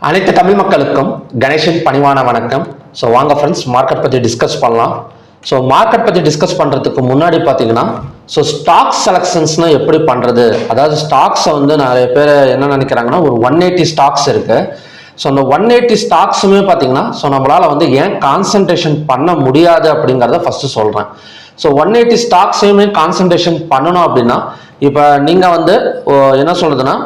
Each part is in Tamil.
அனைத்து தமிழ் மக்களுக்கும் கணேஷன் பணிவான வணக்கம். ஸோ வாங்க ஃப்ரெண்ட்ஸ், மார்க்கெட் பற்றி டிஸ்கஸ் பண்ணலாம். ஸோ மார்க்கெட் பற்றி டிஸ்கஸ் பண்ணுறதுக்கு முன்னாடி பார்த்தீங்கன்னா, ஸோ ஸ்டாக் செலெக்ஷன்ஸ்னால் எப்படி பண்ணுறது, அதாவது ஸ்டாக்ஸை வந்து நிறைய பேர் என்ன நினைக்கிறாங்கன்னா, ஒரு 180 ஸ்டாக்ஸ் இருக்குது. ஸோ அந்த 180 ஸ்டாக்ஸுமே பார்த்தீங்கன்னா, ஸோ நம்மளால் வந்து ஏன் கான்சன்ட்ரேஷன் பண்ண முடியாது அப்படிங்கிறத ஃபஸ்ட்டு சொல்கிறேன். ஸோ 180 ஸ்டாக்ஸையுமே கான்சன்ட்ரேஷன் பண்ணணும் அப்படின்னா, இப்போ நீங்கள் வந்து என்ன சொல்கிறதுனா,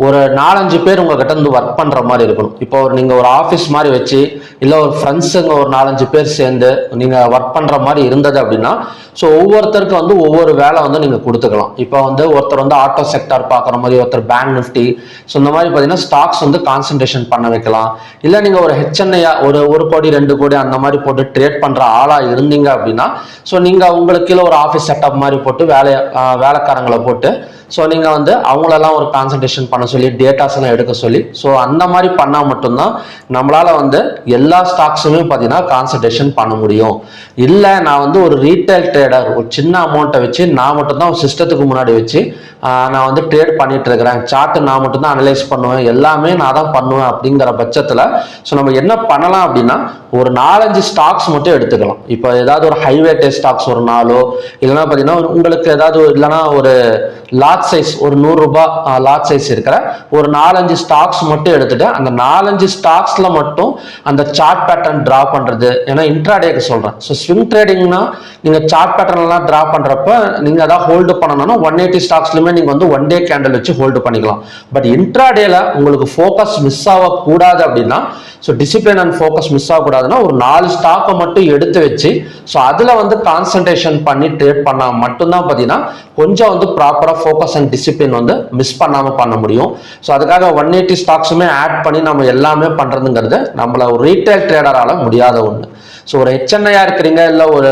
ஒரு 4-5 பேர் உங்ககிட்ட இருந்து ஒர்க் பண்ணுற மாதிரி இருக்கணும். இப்போ நீங்கள் ஒரு ஆஃபீஸ் மாதிரி வச்சு, இல்லை ஒரு ஃப்ரெண்ட்ஸுங்க ஒரு 4-5 பேர் சேர்ந்து நீங்கள் ஒர்க் பண்ணுற மாதிரி இருந்தது அப்படின்னா, ஸோ ஒவ்வொருத்தருக்கு வந்து ஒவ்வொரு வேலை வந்து நீங்கள் கொடுத்துக்கலாம். இப்போ வந்து ஒருத்தர் வந்து ஆட்டோ செக்டார் பார்க்குற மாதிரி, ஒருத்தர் பேங்க் நிஃப்டி, ஸோ இந்த மாதிரி பார்த்தீங்கன்னா ஸ்டாக்ஸ் வந்து கான்சன்ட்ரேஷன் பண்ண வைக்கலாம். இல்லை நீங்கள் ஒரு ஹெச்என்ஐயா ஒரு 1 கோடி 2 கோடி அந்த மாதிரி போட்டு ட்ரேட் பண்ணுற ஆளாக இருந்தீங்க அப்படின்னா, ஸோ நீங்கள் உங்களுக்கு கீழே ஒரு ஆஃபீஸ் செட்டப் மாதிரி போட்டு வேலைக்காரங்களை போட்டு, ஸோ நீங்கள் வந்து அவங்களெல்லாம் ஒரு கான்சன்ட்ரேஷன் பண்ண சொல்லி, டேட்டாஸ் எல்லாம் எடுக்க சொல்லி, ஸோ அந்த மாதிரி பண்ணால் மட்டும்தான் நம்மளால் வந்து எல்லா ஸ்டாக்ஸுமே பார்த்தீங்கன்னா கான்சன்ட்ரேஷன் பண்ண முடியும். இல்லை நான் வந்து ஒரு ரீட்டைல் ட்ரேடர், ஒரு சின்ன அமௌண்ட்டை வச்சு நான் மட்டும்தான் ஒரு சிஸ்டத்துக்கு முன்னாடி வச்சு நான் வந்து ட்ரேட் பண்ணிட்டு இருக்கிறேன், சார்ட்டு நான் மட்டும்தான் அனலைஸ் பண்ணுவேன், எல்லாமே நான் தான் பண்ணுவேன் அப்படிங்கிற பட்சத்தில் ஸோ நம்ம என்ன பண்ணலாம் அப்படின்னா, ஒரு 4-5 ஸ்டாக்ஸ் மட்டும் எடுத்துக்கலாம். இப்போ ஏதாவது ஒரு ஹைவேட்டேஜ் ஸ்டாக்ஸ் ஒரு 4, இல்லைன்னா பார்த்தீங்கன்னா உங்களுக்கு ஏதாவது இல்லைன்னா ஒரு லார்ஜ் சைஸ் ஒரு 100 ரூபாய் லார்ஜ் சைஸ் இருக்கிற ஒரு 4-5 ஸ்டாக்ஸ் மட்டும் எடுத்துட்டு, அந்த 4-5 ஸ்டாக்ஸ்ல மட்டும் அந்த சார்ட் பேட்டர்ன் டிரா பண்றது. ஏன்னா இன்ட்ராடேக்கு சொல்றேன். ஸோ ஸ்விங் ட்ரேடிங்னா நீங்க சார்ட் பேட்டர்ன் எல்லாம் டிரா பண்றப்ப நீங்க அதான் ஹோல்டு பண்ணணும்னா 180 ஸ்டாக்ஸ்லயுமே நீங்க வந்து 1 டே கேண்டில் வச்சு ஹோல்டு பண்ணிக்கலாம். பட் இன்ட்ராடேல உங்களுக்கு ஃபோக்கஸ் மிஸ் ஆகக்கூடாது அப்படின்னா, so discipline and focus miss ஆகக்கூடாதுன்னா ஒரு 4 ஸ்டாக்கை மட்டும் எடுத்து வச்சு, ஸோ அதில் வந்து கான்சன்ட்ரேஷன் பண்ணி ட்ரேட் பண்ணால் மட்டும்தான் பார்த்தீங்கன்னா கொஞ்சம் வந்து ப்ராப்பராக ஃபோக்கஸ் அண்ட் டிசிப்ளின் வந்து மிஸ் பண்ணாமல் பண்ண முடியும். ஸோ அதுக்காக 180 ஸ்டாக்ஸுமே ஆட் பண்ணி நம்ம எல்லாமே பண்ணுறதுங்கிறது நம்மள ஒரு ரீட்டைல் ட்ரேடரால் முடியாத ஒன்று. ஸோ ஒரு ஹெச்என்ஐயா இருக்கிறீங்க, இல்லை ஒரு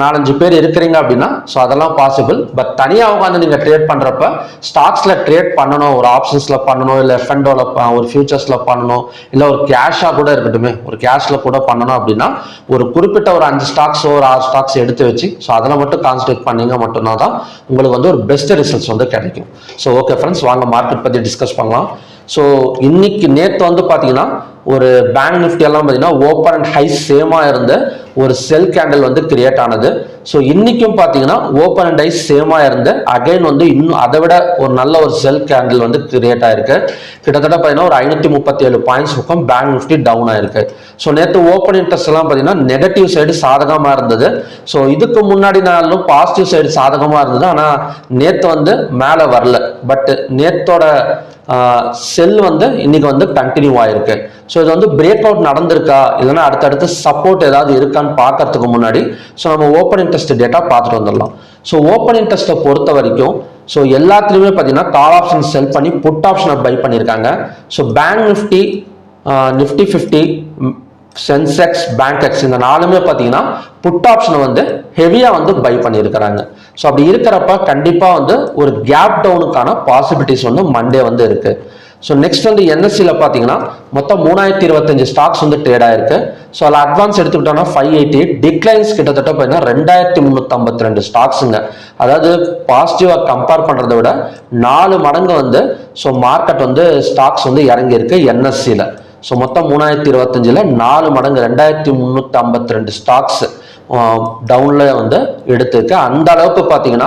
4-5 பேர் இருக்கிறீங்க அப்படின்னா, ஸோ அதெல்லாம் பாசிபிள். பட் தனியாக உட்காந்து நீங்கள் ட்ரேட் பண்ணுறப்ப ஸ்டாக்ஸில் ட்ரேட் பண்ணணும், ஒரு ஆப்ஷன்ஸில் பண்ணணும், இல்லை எஃப்என்டோவில் ஒரு ஃபியூச்சர்ஸில் பண்ணணும், இல்லை ஒரு கேஷாக கூட இருக்கட்டுமே, ஒரு கேஷில் கூட பண்ணணும் அப்படின்னா, ஒரு குறிப்பிட்ட ஒரு 5 ஸ்டாக்ஸோ ஒரு 6 ஸ்டாக்ஸ் எடுத்து வச்சு, ஸோ அதில் மட்டும் கான்சன்ட்ரேட் பண்ணிங்க மட்டும்தான் தான் உங்களுக்கு வந்து ஒரு பெஸ்ட் ரிசல்ட்ஸ் வந்து கிடைக்கும். ஸோ ஓகே ஃப்ரெண்ட்ஸ், வாங்க மார்க்கெட் பற்றி டிஸ்கஸ் பண்ணலாம். ஸோ இன்னைக்கு நேற்று வந்து பார்த்தீங்கன்னா ஒரு பேங்க் நிஃப்டி எல்லாம் பார்த்தீங்கன்னா ஓப்பன் அண்ட் ஹை சேமாக இருந்து ஒரு செல் கேண்டில் வந்து கிரியேட் ஆனது. ஸோ இன்னைக்கும் பார்த்தீங்கன்னா ஓப்பன் அண்ட் ஹை சேமாக இருந்து அகைன் வந்து இன்னும் அதை விட ஒரு நல்ல ஒரு செல் கேண்டில் வந்து கிரியேட் ஆயிருக்கு. கிட்டத்தட்ட பார்த்தீங்கன்னா ஒரு 537 பாயிண்ட்ஸ் பக்கம் பேங்க் நிஃப்டி டவுன் ஆயிருக்கு. ஸோ நேற்று ஓப்பன் இன்ட்ரெஸ்ட் எல்லாம் பார்த்தீங்கன்னா நெகட்டிவ் சைடு சாதகமாக இருந்தது. ஸோ இதுக்கு முன்னாடி நாளும் பாசிட்டிவ் சைடு சாதகமாக இருந்தது. ஆனால் நேற்று வந்து மேலே வரல. பட் நேத்தோட செல் வந்து இன்னைக்கு வந்து கண்டினியூ ஆயிருக்கு. ஸோ இது வந்து பிரேக் அவுட் நடந்திருக்கா, இல்லைன்னா அடுத்தடுத்து சப்போர்ட் ஏதாவது இருக்கான்னு பார்க்கறதுக்கு முன்னாடி ஸோ நம்ம ஓப்பன் இன்ட்ரெஸ்ட் டேட்டா பார்த்துட்டு வந்துடலாம். ஸோ ஓப்பன் இன்ட்ரெஸ்ட்டை பொறுத்த வரைக்கும் ஸோ எல்லாத்துலேயுமே பார்த்தீங்கன்னா கால் ஆப்ஷன் செல் பண்ணி புட் ஆப்ஷனை பை பண்ணியிருக்காங்க. So bank Nifty, Nifty 50, Sensex, bank X இந்த 4மே பார்த்தீங்கன்னா புட் ஆப்ஷனை வந்து ஹெவியாக வந்து பை பண்ணியிருக்கிறாங்க. ஸோ அப்படி இருக்கிறப்ப கண்டிப்பாக வந்து ஒரு கேப் டவுனுக்கான பாசிபிலிட்டிஸ் வந்து மண்டே வந்து இருக்கு. ஸோ நெக்ஸ்ட் வந்து என்எஸ்சியில் பார்த்தீங்கன்னா மொத்தம் 3025 ஸ்டாக்ஸ் வந்து ட்ரேட் ஆயிருக்கு. ஸோ அதில் அட்வான்ஸ் எடுத்துக்கிட்டோம்னா 588, டிக்ளைன்ஸ் கிட்டத்தட்ட பார்த்தீங்கன்னா 2352 ஸ்டாக்ஸுங்க. அதாவது பாசிட்டிவாக கம்பேர் பண்ணுறதை விட 4 மடங்கு வந்து ஸோ மார்க்கெட் வந்து ஸ்டாக்ஸ் வந்து இறங்கியிருக்கு என்எஸ்சியில். ஸோ மொத்தம் 3025ல் 4 மடங்கு 2352 ஸ்டாக்ஸ் டவுன்ல வந்து எடுத்திருக்கு. அந்த அளவுக்கு பார்த்தீங்கன்னா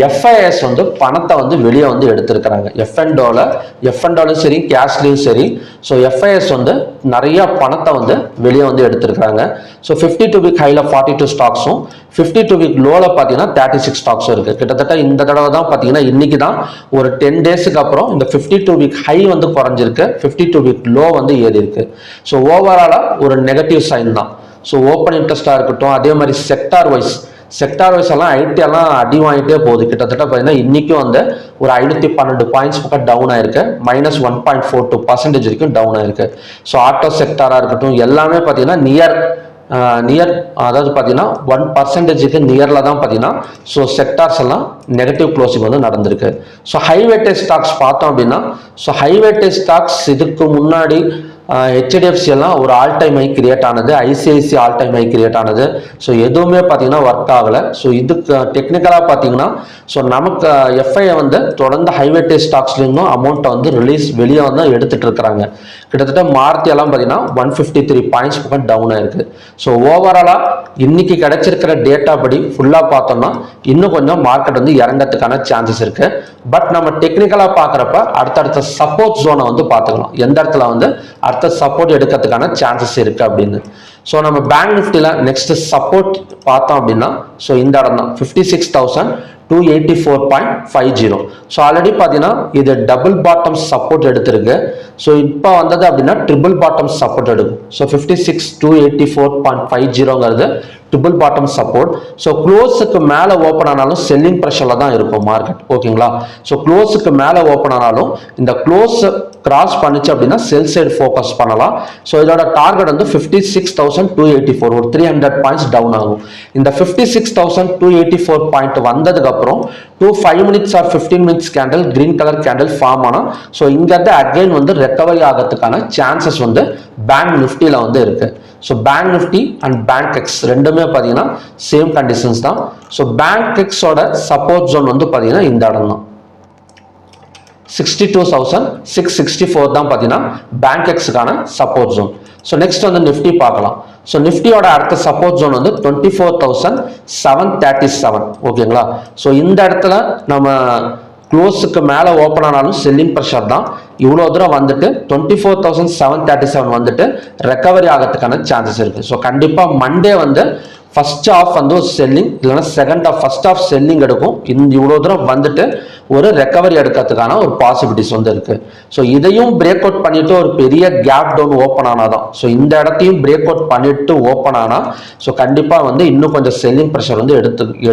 எஃப்ஐஎஸ் வந்து பணத்தை வந்து வெளியே வந்து எடுத்திருக்கிறாங்க. எஃப்என்டோலும் சரி, கேஷ்லையும் சரி. ஸோ எஃப்ஐஎஸ் வந்து நிறைய பணத்தை வந்து வெளியே வந்து எடுத்திருக்கிறாங்க. ஸோ 52 வீக் ஹைல 42 ஸ்டாக்ஸும் 52 வீக் லோல பார்த்தீங்கன்னா 36 ஸ்டாக்ஸும் இருக்கு. கிட்டத்தட்ட இந்த தடவை தான் பார்த்தீங்கன்னா இன்னைக்கு தான் ஒரு 10 டேஸுக்கு அப்புறம் இந்த 52 வீக் ஹை வந்து குறைஞ்சிருக்கு, 52 வீக் லோ வந்து ஏறி இருக்கு. ஸோ ஓவராலா ஒரு நெகட்டிவ் சைன் தான். ஸோ ஓப்பன் இன்ட்ரெஸ்டாக இருக்கட்டும், அதே மாதிரி செக்டார் வைஸ் எல்லாம் ஐடி எல்லாம் அடி வாங்கிட்டே போகுது. கிட்டத்தட்ட பார்த்தீங்கன்னா இன்னைக்கும் வந்து ஒரு 512 பாயிண்ட்ஸ் பக்கம் டவுன் ஆயிருக்கு, -1.42% வரைக்கும் டவுன் ஆயிருக்கு. ஸோ ஆட்டோ செக்டாராக இருக்கட்டும் எல்லாமே பார்த்தீங்கன்னா நியர் அதாவது பார்த்தீங்கன்னா 1%க்கு நியரில் தான் பார்த்தீங்கன்னா ஸோ செக்டார்ஸ் எல்லாம் நெகட்டிவ் க்ளோசிங் வந்து நடந்திருக்கு. ஸோ ஹைவேட்டேஜ் ஸ்டாக்ஸ் பார்த்தோம் அப்படின்னா ஸோ ஹைவேட்டேஜ் ஸ்டாக்ஸ் இதுக்கு முன்னாடி ஹெச்டிஎஃப்சி எல்லாம் ஒரு ஆல் டைம் ஹை கிரியேட் ஆனது, ICIC all time high create ஆனது. ஸோ எதுவுமே பார்த்தீங்கன்னா ஒர்க் ஆகலை. ஸோ இதுக்கு டெக்னிக்கலாக பார்த்தீங்கன்னா ஸோ நமக்கு எஃப்ஐயை வந்து தொடர்ந்து ஹைவேட்டேஜ் ஸ்டாக்ஸ்லேருந்தும் அமௌண்ட்டை வந்து வெளியே வந்து எடுத்துகிட்டு இருக்கிறாங்க. கிட்டத்தட்ட மார்த்தி எல்லாம் பார்த்தீங்கன்னா 153 பாயிண்ட்ஸ் பக்கம் டவுன் ஆயிருக்கு. ஸோ ஓவராலாக இன்னைக்கு கிடைச்சிருக்கிற டேட்டா படி ஃபுல்லாக பார்த்தோம்னா இன்னும் கொஞ்சம் மார்க்கெட் வந்து இறங்கிறதுக்கான சான்சஸ் இருக்கு. பட் நம்ம டெக்னிக்கலாக பார்க்குறப்ப அடுத்தடுத்த சப்போர்ட் ஜோனை வந்து பார்த்துக்கலாம், எந்த இடத்துல வந்து அடுத்த சப்போர்ட் எடுக்கிறதுக்கான சான்சஸ் இருக்கு அப்படின்னு. ஸோ நம்ம பேங்க் நிஃப்டியில் நெக்ஸ்ட் சப்போர்ட் பார்த்தோம் அப்படின்னா ஸோ இந்த இடம் தான் 56,284.50. ஸோ ஆல்ரெடி பார்த்தீங்கன்னா இது டபுள் பாட்டம் சப்போர்ட் எடுத்திருக்கு. ஸோ இப்போ வந்தது அப்படின்னா ட்ரிபிள் பாட்டம் சப்போர்ட் எடுக்கும். ஸோ 56,284.50ங்கிறது ட்ரிபிள் பாட்டம் சப்போர்ட். ஸோ க்ளோஸுக்கு மேலே ஓப்பன் ஆனாலும் செல்லிங் ப்ரெஷரில் தான் இருக்கும் மார்க்கெட், ஓகேங்களா. ஸோ க்ளோஸுக்கு மேலே ஓப்பன் ஆனாலும் இந்த க்ளோஸ் கிராஸ் பண்ணிச்சு அப்படின்னா செல் சைடு ஃபோக்கஸ் பண்ணலாம். ஸோ இதோட டார்கெட் வந்து 56,284, ஒரு 300 பாயிண்ட்ஸ் டவுன் ஆகும். இந்த 56,284 பாயிண்ட் வந்ததுக்கு அப்புறம் 5 minutes or 15 minutes candle green colour candle form ஆனால் ஸோ இங்கிருந்து அகைன் வந்து ரெக்கவரி ஆகிறதுக்கான சான்சஸ் வந்து பேங்க் நிஃப்டியில் வந்து இருக்கு. So bank Nifty and bankex ரெண்டுமே பார்த்தீங்கன்னா சேம் கண்டிஷன்ஸ் தான். ஸோ பேங்க் எக்ஸோட சப்போர்ட் ஜோன் வந்து பார்த்தீங்கன்னா இந்த இடம் தான் 62,664 தான் பார்த்தீங்கன்னா பேங்க் எக்ஸுக்கான சப்போர்ட் ஜோன். ஸோ நெக்ஸ்ட் வந்து நிஃப்டி பார்க்கலாம். ஸோ நிஃப்டியோட அடுத்த சப்போர்ட் ஜோன் வந்து 24,737, ஓகேங்களா. ஸோ இந்த இடத்துல நம்ம க்ளோஸுக்கு மேலே ஓப்பன் ஆனாலும் செல்லிங் ப்ரெஷர் தான். இவ்வளோ தூரம் வந்துட்டு 24,737 வந்துட்டு ரெக்கவரி ஆகிறதுக்கான சான்சஸ் இருக்குது. ஸோ கண்டிப்பாக மண்டே வந்து ஃபர்ஸ்ட் ஆஃப் வந்து ஒரு செல்லிங் இல்லைன்னா second half first half selling எடுக்கும். இந்த இவ்வளோ தூரம் வந்துட்டு ஒரு ரெக்கவரி எடுக்கிறதுக்கான ஒரு பாசிபிலிட்டிஸ் வந்து இருக்கு. ஸோ இதையும் பிரேக் அவுட் பண்ணிட்டு ஒரு பெரிய கேப் டவுன் ஓப்பன் ஆனாதான். ஸோ இந்த இடத்தையும் பிரேக் அவுட் பண்ணிட்டு ஓப்பன் ஆனா ஸோ கண்டிப்பாக வந்து இன்னும் கொஞ்சம் செல்லிங் ப்ரெஷர் வந்து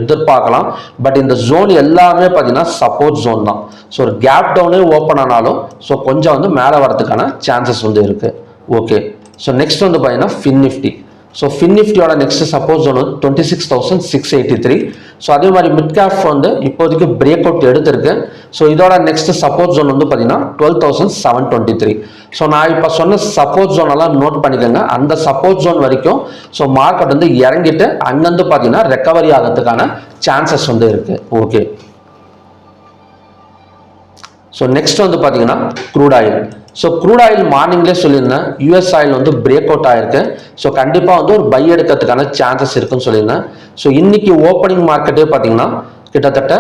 எதிர்பார்க்கலாம். பட் இந்த ஜோன் எல்லாமே பார்த்தீங்கன்னா சப்போர்ட் ஜோன் தான். ஸோ ஒரு கேப் டவுனே ஓப்பன் ஆனாலும் ஸோ கொஞ்சம் வந்து மேலே வரதுக்கான சான்சஸ் வந்து இருக்கு. ஓகே, ஸோ நெக்ஸ்ட் வந்து பார்த்தீங்கன்னா ஃபின் நிஃப்டி. ஸோ ஃபின் நிஃப்டியோட நெக்ஸ்ட் சப்போர்ட் ஜோன் வந்து 26,683. ஸோ அதே மாதிரி மிட் கேப் வந்து இப்போதைக்கு பிரேக் அவுட் எடுத்திருக்கு. ஸோ இதோட நெக்ஸ்ட் சப்போர்ட் ஜோன் வந்து பார்த்தீங்கன்னா 12,723. ஸோ நான் இப்போ சொன்ன சப்போர்ட் ஜோன் எல்லாம் நோட் பண்ணிக்கோங்க. அந்த சப்போர்ட் ஜோன் வரைக்கும் ஸோ மார்க்கெட் வந்து இறங்கிட்டு அங்கேருந்து பார்த்தீங்கன்னா ரெக்கவரி ஆகிறதுக்கான சான்சஸ் வந்து இருக்கு. ஓகே, ஸோ நெக்ஸ்ட் வந்து பார்த்தீங்கன்னா crude oil. So crude oil மார்னிங்லேயே சொல்லியிருந்தேன் யூஎஸ் ஆயில் வந்து பிரேக் அவுட் ஆயிருக்கு. ஸோ கண்டிப்பாக வந்து ஒரு பை எடுக்கிறதுக்கான சான்சஸ் இருக்குன்னு சொல்லியிருந்தேன். ஸோ இன்னைக்கு ஓப்பனிங் மார்க்கெட்டே பார்த்தீங்கன்னா கிட்டத்தட்ட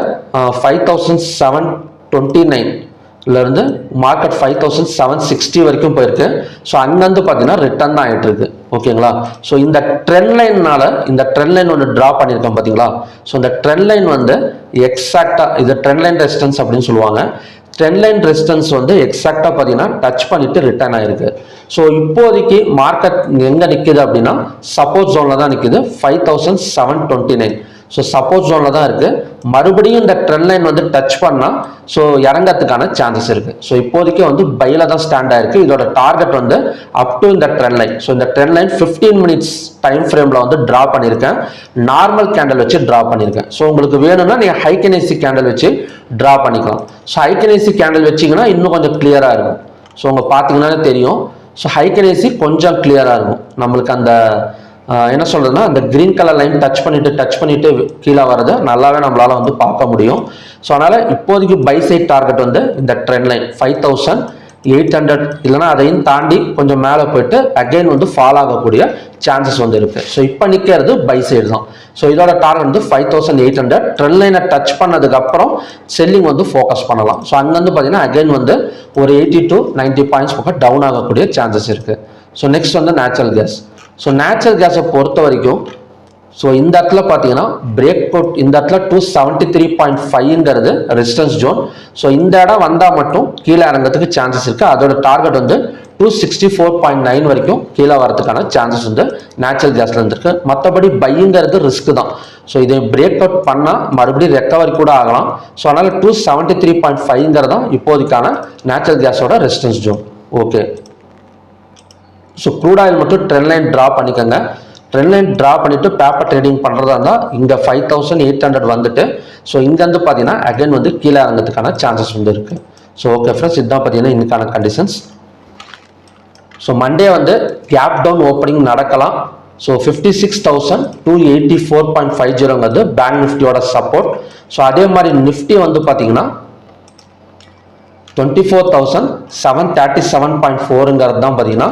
5,729 மார்க்கெட் 5,760 வரைக்கும் போயிருக்கு. ஸோ அங்கேருந்து பார்த்தீங்கன்னா ரிட்டர்ன் தான் ஆகிட்டு இருக்கு, ஓகேங்களா. ஸோ இந்த ட்ரெண்ட் லைன்னால இந்த ட்ரெண்ட் லைன் ஒன்று ட்ரா பண்ணியிருக்கோம் பார்த்தீங்களா. ஸோ இந்த ட்ரெண்ட் லைன் வந்து எக்ஸாக்டாக இது ட்ரெண்ட் லைன் ரெசிஸ்டன்ஸ் அப்படின்னு சொல்லுவாங்க. ட்ரெண்ட் லைன் ரெசிஸ்டன்ஸ் வந்து எக்ஸாக்டாக பார்த்தீங்கன்னா டச் பண்ணிட்டு ரிட்டர்ன் ஆயிருக்கு. ஸோ இப்போதைக்கு மார்க்கெட் எங்கே நிற்குது அப்படின்னா சப்போர்ட் ஜோனில் தான் நிற்குது 5,729. ஸோ சப்போர்ட் ஜோனில் தான் இருக்குது. மறுபடியும் இந்த ட்ரெண்ட் லைன் வந்து டச் பண்ணால் ஸோ இறங்கிறதுக்கான சான்சஸ் இருக்குது. ஸோ இப்போதைக்கு வந்து பையில தான் ஸ்டாண்ட் ஆயிருக்கு. இதோட டார்கெட் வந்து அப் டு இந்த ட்ரெண்ட் லைன். ஸோ இந்த ட்ரெண்ட் லைன் 15 minutes டைம் ஃப்ரேமில் வந்து ட்ரா பண்ணியிருக்கேன். நார்மல் கேண்டில் வச்சு ட்ரா பண்ணியிருக்கேன். ஸோ உங்களுக்கு வேணும்னா நீங்கள் ஹைகனேசி கேண்டில் வச்சு ட்ரா பண்ணிக்கலாம். ஸோ ஹைகனேசி கேண்டில் வச்சிங்கன்னா இன்னும் கொஞ்சம் கிளியராக இருக்கும். ஸோ உங்க பார்த்தீங்கன்னா தெரியும். ஸோ ஹைகனேசி கொஞ்சம் கிளியராக இருக்கும். நம்மளுக்கு அந்த என்ன சொல்றதுன்னா அந்த கிரீன் கலர் லைன் டச் பண்ணிட்டு கீழே வரது நல்லாவே நம்மளால வந்து பார்க்க முடியும். ஸோ அதனால இப்போதைக்கு பை சைட் டார்கெட் வந்து இந்த ட்ரெண்ட் லைன் 5,800 இல்லைன்னா அதையும் தாண்டி கொஞ்சம் மேலே போயிட்டு அகைன் வந்து ஃபால் ஆகக்கூடிய சான்சஸ் வந்து இருக்கு. ஸோ இப்போ நிற்கிறது பை சைடு தான். ஸோ இதோட டார்கெட் வந்து 5,800. ட்ரெண்ட் லைனை டச் பண்ணதுக்கு அப்புறம் செல்லிங் வந்து ஃபோக்கஸ் பண்ணலாம். ஸோ அங்கேருந்து பார்த்தீங்கன்னா அகைன் வந்து ஒரு 80 to 90 பாயிண்ட்ஸ் பக்கம் டவுன் ஆகக்கூடிய சான்சஸ் இருக்கு. ஸோ நெக்ஸ்ட் வந்து நேச்சுரல் கேஸ். ஸோ நேச்சுரல் கேஸை பொறுத்த வரைக்கும் ஸோ இந்த இடத்துல பார்த்தீங்கன்னா பிரேக் அவுட் இந்த இடத்துல 273.5ங்கிறது ரெசிஸ்டன்ஸ் ஜோன். ஸோ இந்த இடம் வந்தால் மட்டும் கீழே இறங்கிறதுக்கு சான்சஸ் இருக்கு. அதோட டார்கெட் வந்து 264.9 வரைக்கும் கீழே வரதுக்கான சான்சஸ் வந்து நேச்சுரல் கேஸ்ல இருந்திருக்கு. மற்றபடி பைங்கிறது ரிஸ்க் தான். ஸோ இதை பிரேக் அவுட் பண்ணால் மறுபடியும் ரெக்கவரி கூட ஆகலாம். ஸோ அதனால 273.5ங்கிறது தான் இப்போதைக்கான நேச்சுரல் கேஸோட resistance zone. Okay, so crude oil மட்டும் ட்ரெண்ட் லைன் ட்ரா பண்ணிக்கோங்க. ட்ரெண்ட் லைன் ட்ரா பண்ணிட்டு பேப்பர் ட்ரேடிங் பண்ணுறதா இருந்தால் இங்கே 5,800 வந்துட்டு ஸோ இங்கேருந்து பார்த்தீங்கன்னா அகைன் வந்து கீழே இறங்கிறதுக்கான சான்சஸ் வந்து இருக்குது. ஸோ ஓகே ஃப்ரெண்ட்ஸ், இதுதான் பார்த்தீங்கன்னா இன்னைக்கான கண்டிஷன்ஸ். ஸோ மண்டே வந்து கேப் டவுன் ஓப்பனிங் நடக்கலாம். ஸோ 56,284.50ங்கிறது பேங்க் நிஃப்டியோட சப்போர்ட். ஸோ அதே மாதிரி நிஃப்டி வந்து பார்த்தீங்கன்னா 24,737.4ங்கிறது தான் பார்த்தீங்கன்னா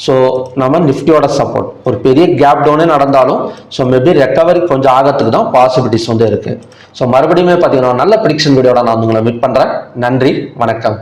ஸோ நம்ம நிஃப்டியோட சப்போர்ட். ஒரு பெரிய கேப் டவுனே நடந்தாலும் ஸோ மேபி ரெக்கவரி கொஞ்சம் ஆகிறதுக்கு தான் பாசிபிலிட்டிஸ் வந்து இருக்குது. ஸோ மறுபடியுமே பார்த்தீங்கன்னா நல்ல ப்ரிடிக்ஷன் வீடியோட நான் உங்களை மீட் பண்ணுறேன். நன்றி, வணக்கம்.